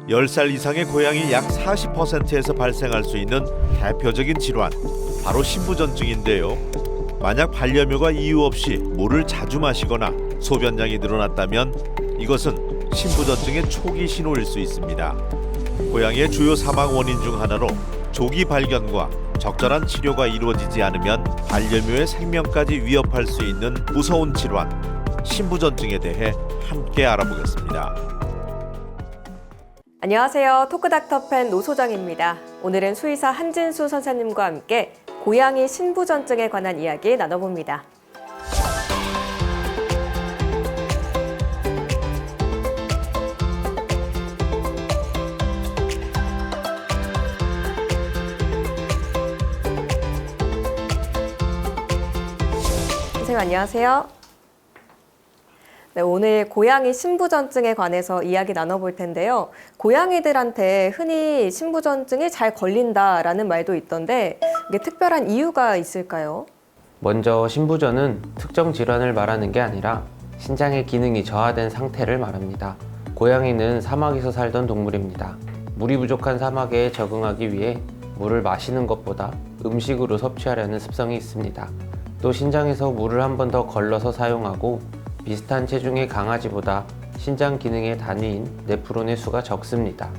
10살 이상의 고양이 약 40%에서 발생할 수 있는 대표적인 질환, 바로 신부전증인데요. 만약 반려묘가 이유 없이 물을 자주 마시거나 소변량이 늘어났다면 이것은 신부전증의 초기 신호일 수 있습니다. 고양이의 주요 사망 원인 중 하나로 조기 발견과 적절한 치료가 이루어지지 않으면 반려묘의 생명까지 위협할 수 있는 무서운 질환, 신부전증에 대해 함께 알아보겠습니다. 안녕하세요. 토크닥터 팬 노소정입니다. 오늘은 수의사 한진수 선생님과 함께 고양이 신부전증에 관한 이야기 나눠봅니다. 선생님 안녕하세요. 네, 오늘 고양이 신부전증에 관해서 이야기 나눠볼 텐데요. 고양이들한테 흔히 신부전증이 잘 걸린다라는 말도 있던데 이게 특별한 이유가 있을까요? 먼저 신부전은 특정 질환을 말하는 게 아니라 신장의 기능이 저하된 상태를 말합니다. 고양이는 사막에서 살던 동물입니다. 물이 부족한 사막에 적응하기 위해 물을 마시는 것보다 음식으로 섭취하려는 습성이 있습니다. 또 신장에서 물을 한 번 더 걸러서 사용하고 비슷한 체중의 강아지보다 신장 기능의 단위인 네프론의 수가 적습니다.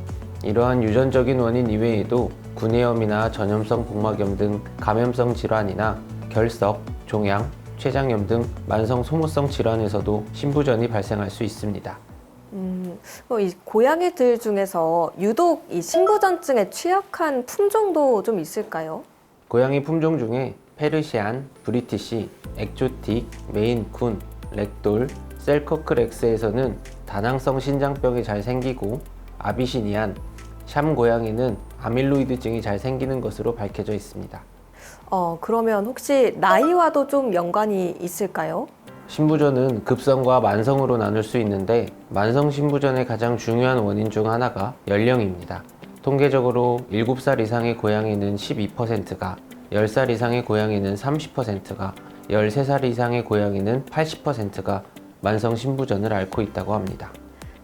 이러한 유전적인 원인 이외에도 구내염이나 전염성 복막염 등 감염성 질환이나 결석, 종양, 췌장염 등 만성 소모성 질환에서도 신부전이 발생할 수 있습니다. 이 고양이들 중에서 유독 이 신부전증에 취약한 품종도 좀 있을까요? 고양이 품종 중에 페르시안, 브리티시, 엑조틱, 메인쿤, 렉돌, 셀커크렉스에서는 다낭성 신장병이 잘 생기고 아비시니안, 샴 고양이는 아밀로이드증이 잘 생기는 것으로 밝혀져 있습니다. 그러면 혹시 나이와도 좀 연관이 있을까요? 신부전은 급성과 만성으로 나눌 수 있는데 만성 신부전의 가장 중요한 원인 중 하나가 연령입니다. 통계적으로 7살 이상의 고양이는 12%가, 10살 이상의 고양이는 30%가, 13살 이상의 고양이는 80%가 만성 신부전을 앓고 있다고 합니다.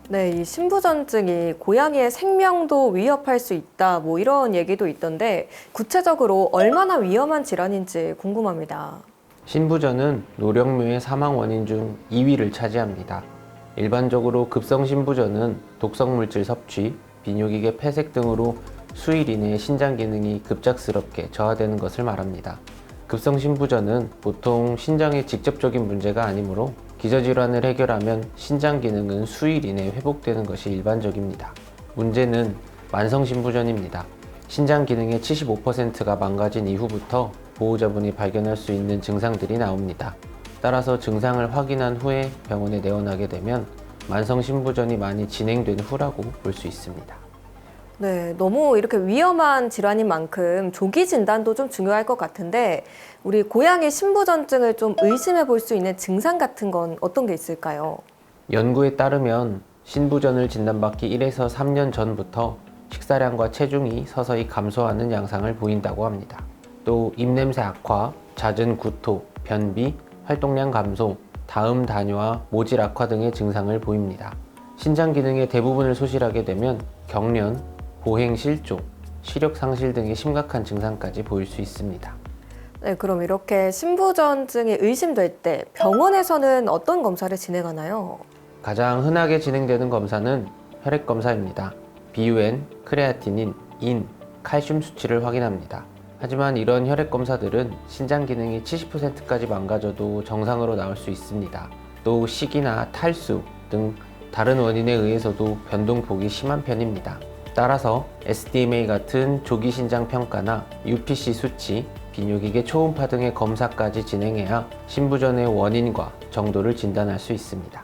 네, 이 신부전증이 고양이의 생명도 위협할 수 있다, 이런 얘기도 있던데 구체적으로 얼마나 위험한 질환인지 궁금합니다. 신부전은 노령묘의 사망 원인 중 2위를 차지합니다. 일반적으로 급성 신부전은 독성물질 섭취, 비뇨기계 폐색 등으로 수일 이내에 신장 기능이 급작스럽게 저하되는 것을 말합니다. 급성 신부전은 보통 신장의 직접적인 문제가 아니므로 기저질환을 해결하면 신장 기능은 수일 이내에 회복되는 것이 일반적입니다. 문제는 만성 신부전입니다. 신장 기능의 75%가 망가진 이후부터 보호자분이 발견할 수 있는 증상들이 나옵니다. 따라서 증상을 확인한 후에 병원에 내원하게 되면 만성 신부전이 많이 진행된 후라고 볼 수 있습니다. 네, 너무 이렇게 위험한 질환인 만큼 조기 진단도 좀 중요할 것 같은데 우리 고양이 신부전증을 좀 의심해 볼 수 있는 증상 같은 건 어떤 게 있을까요? 연구에 따르면 신부전을 진단받기 1에서 3년 전부터 식사량과 체중이 서서히 감소하는 양상을 보인다고 합니다. 또 입냄새 악화, 잦은 구토, 변비, 활동량 감소, 다음 다뇨와 모질 악화 등의 증상을 보입니다. 신장 기능의 대부분을 소실하게 되면 경련, 보행 실조, 시력 상실 등의 심각한 증상까지 보일 수 있습니다. 네, 그럼 이렇게 신부전증이 의심될 때 병원에서는 어떤 검사를 진행하나요? 가장 흔하게 진행되는 검사는 혈액 검사입니다. BUN, 크레아티닌, 인, 칼슘 수치를 확인합니다. 하지만 이런 혈액 검사들은 신장 기능이 70%까지 망가져도 정상으로 나올 수 있습니다. 또 식이나 탈수 등 다른 원인에 의해서도 변동폭이 심한 편입니다. 따라서 SDMA 같은 조기 신장 평가나 UPC 수치, 비뇨기계 초음파 등의 검사까지 진행해야 신부전의 원인과 정도를 진단할 수 있습니다.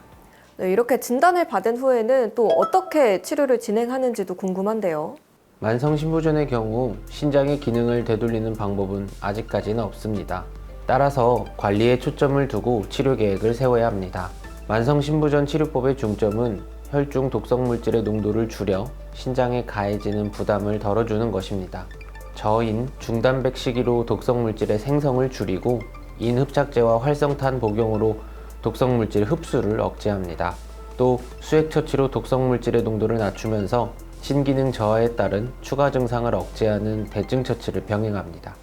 네, 이렇게 진단을 받은 후에는 또 어떻게 치료를 진행하는지도 궁금한데요. 만성 신부전의 경우 신장의 기능을 되돌리는 방법은 아직까지는 없습니다. 따라서 관리에 초점을 두고 치료 계획을 세워야 합니다. 만성 신부전 치료법의 중점은 혈중 독성물질의 농도를 줄여 신장에 가해지는 부담을 덜어주는 것입니다. 저인, 중단백 시기로 독성물질의 생성을 줄이고 인흡착제와 활성탄 복용으로 독성물질 흡수를 억제합니다. 또 수액 처치로 독성물질의 농도를 낮추면서 신기능 저하에 따른 추가 증상을 억제하는 대증 처치를 병행합니다.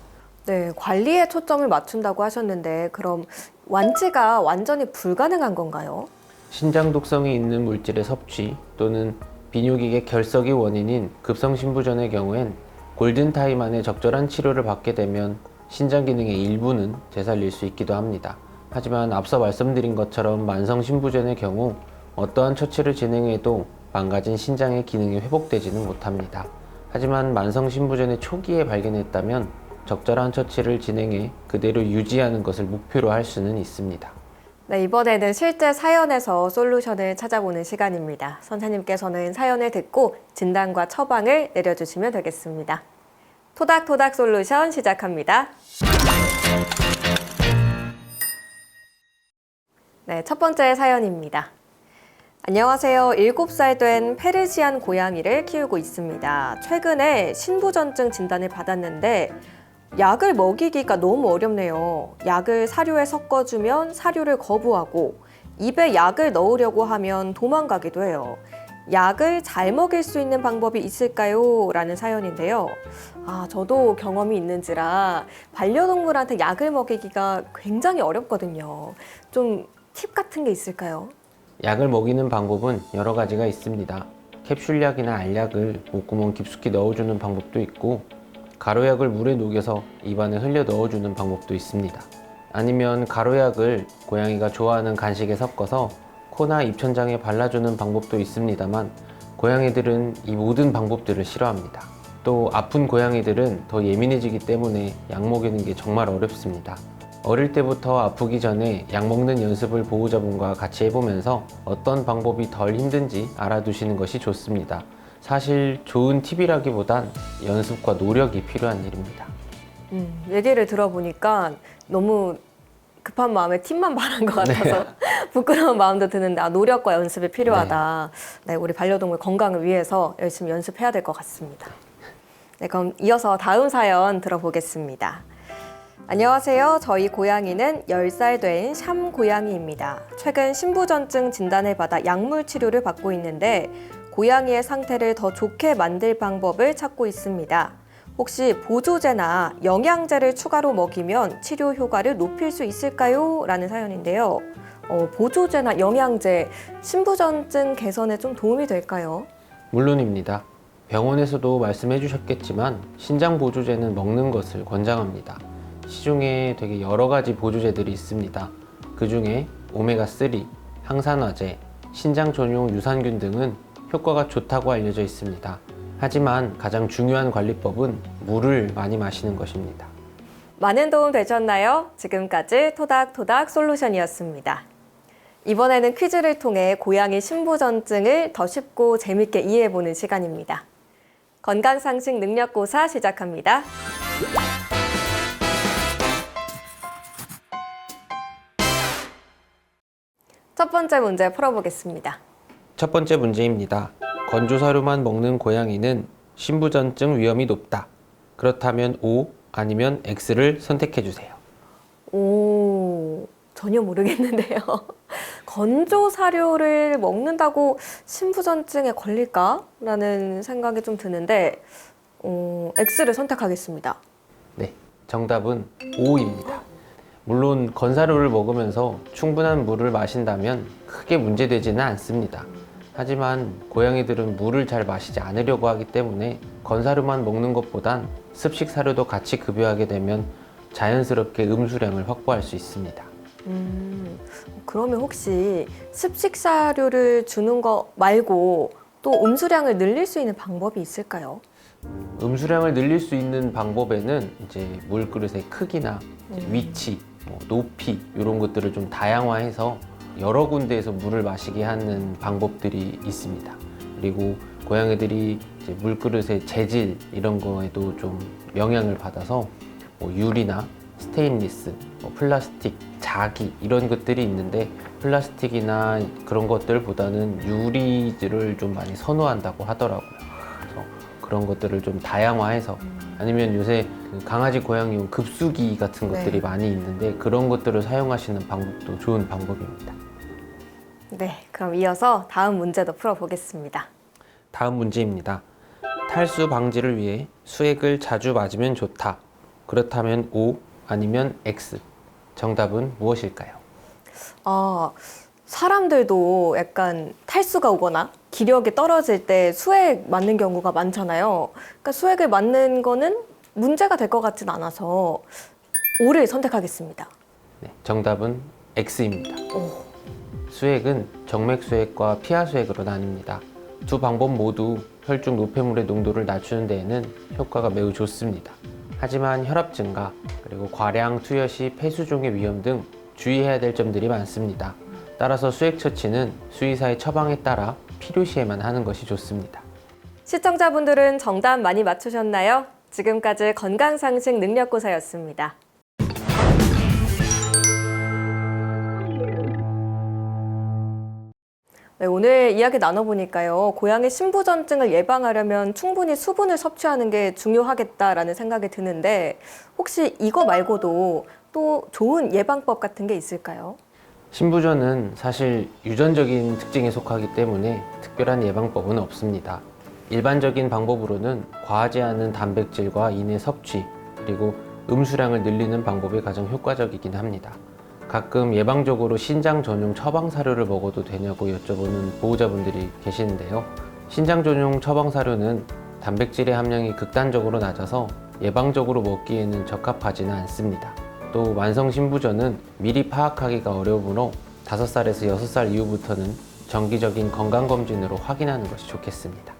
네, 관리에 초점을 맞춘다고 하셨는데 그럼 완치가 완전히 불가능한 건가요? 신장 독성이 있는 물질의 섭취 또는 비뇨기계 결석이 원인인 급성신부전의 경우엔 골든타임 안에 적절한 치료를 받게 되면 신장 기능의 일부는 되살릴 수 있기도 합니다. 하지만 앞서 말씀드린 것처럼 만성신부전의 경우 어떠한 처치를 진행해도 망가진 신장의 기능이 회복되지는 못합니다. 하지만 만성신부전의 초기에 발견했다면 적절한 처치를 진행해 그대로 유지하는 것을 목표로 할 수는 있습니다. 네, 이번에는 실제 사연에서 솔루션을 찾아보는 시간입니다. 선생님께서는 사연을 듣고 진단과 처방을 내려주시면 되겠습니다. 토닥토닥 솔루션 시작합니다. 네, 첫 번째 사연입니다. 안녕하세요. 7살 된 페르시안 고양이를 키우고 있습니다. 최근에 신부전증 진단을 받았는데 약을 먹이기가 너무 어렵네요. 약을 사료에 섞어주면 사료를 거부하고 입에 약을 넣으려고 하면 도망가기도 해요. 약을 잘 먹일 수 있는 방법이 있을까요? 라는 사연인데요. 저도 경험이 있는지라 반려동물한테 약을 먹이기가 굉장히 어렵거든요. 좀 팁 같은 게 있을까요? 약을 먹이는 방법은 여러 가지가 있습니다. 캡슐약이나 알약을 목구멍 깊숙이 넣어주는 방법도 있고 가루약을 물에 녹여서 입안에 흘려 넣어주는 방법도 있습니다. 아니면 가루약을 고양이가 좋아하는 간식에 섞어서 코나 입천장에 발라주는 방법도 있습니다만 고양이들은 이 모든 방법들을 싫어합니다. 또 아픈 고양이들은 더 예민해지기 때문에 약 먹이는 게 정말 어렵습니다. 어릴 때부터 아프기 전에 약 먹는 연습을 보호자분과 같이 해보면서 어떤 방법이 덜 힘든지 알아두시는 것이 좋습니다. 사실 좋은 팁이라기보단 연습과 노력이 필요한 일입니다. 얘기를 들어보니까 너무 급한 마음에 팁만 말한 것 같아서 부끄러운 마음도 드는데 노력과 연습이 필요하다. 네, 우리 반려동물 건강을 위해서 열심히 연습해야 될 것 같습니다. 네, 그럼 이어서 다음 사연 들어보겠습니다. 안녕하세요. 저희 고양이는 10살 된 샴 고양이입니다. 최근 신부전증 진단을 받아 약물 치료를 받고 있는데 고양이의 상태를 더 좋게 만들 방법을 찾고 있습니다. 혹시 보조제나 영양제를 추가로 먹이면 치료 효과를 높일 수 있을까요? 라는 사연인데요. 보조제나 영양제, 신부전증 개선에 좀 도움이 될까요? 물론입니다. 병원에서도 말씀해 주셨겠지만 신장 보조제는 먹는 것을 권장합니다. 시중에 되게 여러 가지 보조제들이 있습니다. 그 중에 오메가3, 항산화제, 신장 전용 유산균 등은 효과가 좋다고 알려져 있습니다. 하지만 가장 중요한 관리법은 물을 많이 마시는 것입니다. 많은 도움 되셨나요? 지금까지 토닥토닥 솔루션이었습니다. 이번에는 퀴즈를 통해 고양이 신부전증을 더 쉽고 재밌게 이해해보는 시간입니다. 건강상식 능력고사 시작합니다. 첫 번째 문제 풀어보겠습니다. 첫 번째 문제입니다. 건조사료만 먹는 고양이는 신부전증 위험이 높다. 그렇다면 O 아니면 X를 선택해 주세요. 전혀 모르겠는데요. 건조 사료를 먹는다고 신부전증에 걸릴까? 라는 생각이 좀 드는데 X를 선택하겠습니다. 네, 정답은 O입니다. 물론 건사료를 먹으면서 충분한 물을 마신다면 크게 문제되지는 않습니다. 하지만 고양이들은 물을 잘 마시지 않으려고 하기 때문에 건사료만 먹는 것보단 습식 사료도 같이 급여하게 되면 자연스럽게 음수량을 확보할 수 있습니다. 그러면 혹시 습식 사료를 주는 거 말고 또 음수량을 늘릴 수 있는 방법이 있을까요? 음수량을 늘릴 수 있는 방법에는 이제 물그릇의 크기나 위치, 높이 이런 것들을 좀 다양화해서 여러 군데에서 물을 마시게 하는 방법들이 있습니다. 그리고 고양이들이 이제 물그릇의 재질 이런 거에도 좀 영향을 받아서 유리나 스테인리스, 플라스틱, 자기 이런 것들이 있는데 플라스틱이나 그런 것들보다는 유리를 좀 많이 선호한다고 하더라고요. 그래서 그런 것들을 좀 다양화해서 아니면 요새 그 강아지 고양이용 급수기 같은 것들이 많이 있는데 그런 것들을 사용하시는 방법도 좋은 방법입니다. 네, 그럼 이어서 다음 문제도 풀어보겠습니다. 다음 문제입니다. 탈수 방지를 위해 수액을 자주 맞으면 좋다. 그렇다면 O 아니면 X. 정답은 무엇일까요? 사람들도 약간 탈수가 오거나 기력이 떨어질 때 수액 맞는 경우가 많잖아요. 그러니까 수액을 맞는 거는 문제가 될 것 같진 않아서 O를 선택하겠습니다. 네, 정답은 X입니다. 수액은 정맥수액과 피하수액으로 나뉩니다. 두 방법 모두 혈중 노폐물의 농도를 낮추는 데에는 효과가 매우 좋습니다. 하지만 혈압 증가, 그리고 과량 투여 시 폐수종의 위험 등 주의해야 될 점들이 많습니다. 따라서 수액 처치는 수의사의 처방에 따라 필요시에만 하는 것이 좋습니다. 시청자분들은 정답 많이 맞추셨나요? 지금까지 건강상식 능력고사였습니다. 네, 오늘 이야기 나눠보니까요. 고양이 신부전증을 예방하려면 충분히 수분을 섭취하는 게 중요하겠다라는 생각이 드는데 혹시 이거 말고도 또 좋은 예방법 같은 게 있을까요? 신부전은 사실 유전적인 특징에 속하기 때문에 특별한 예방법은 없습니다. 일반적인 방법으로는 과하지 않은 단백질과 인의 섭취, 그리고 음수량을 늘리는 방법이 가장 효과적이긴 합니다. 가끔 예방적으로 신장 전용 처방 사료를 먹어도 되냐고 여쭤보는 보호자분들이 계시는데요. 신장 전용 처방 사료는 단백질의 함량이 극단적으로 낮아서 예방적으로 먹기에는 적합하지는 않습니다. 또 만성 신부전은 미리 파악하기가 어려우므로 5살에서 6살 이후부터는 정기적인 건강검진으로 확인하는 것이 좋겠습니다.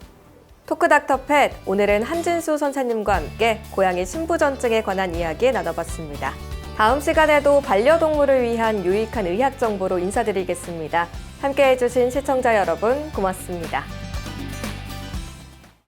토크닥터 펫, 오늘은 한진수 선생님과 함께 고양이 신부전증에 관한 이야기 나눠봤습니다. 다음 시간에도 반려동물을 위한 유익한 의학 정보로 인사드리겠습니다. 함께 해주신 시청자 여러분 고맙습니다.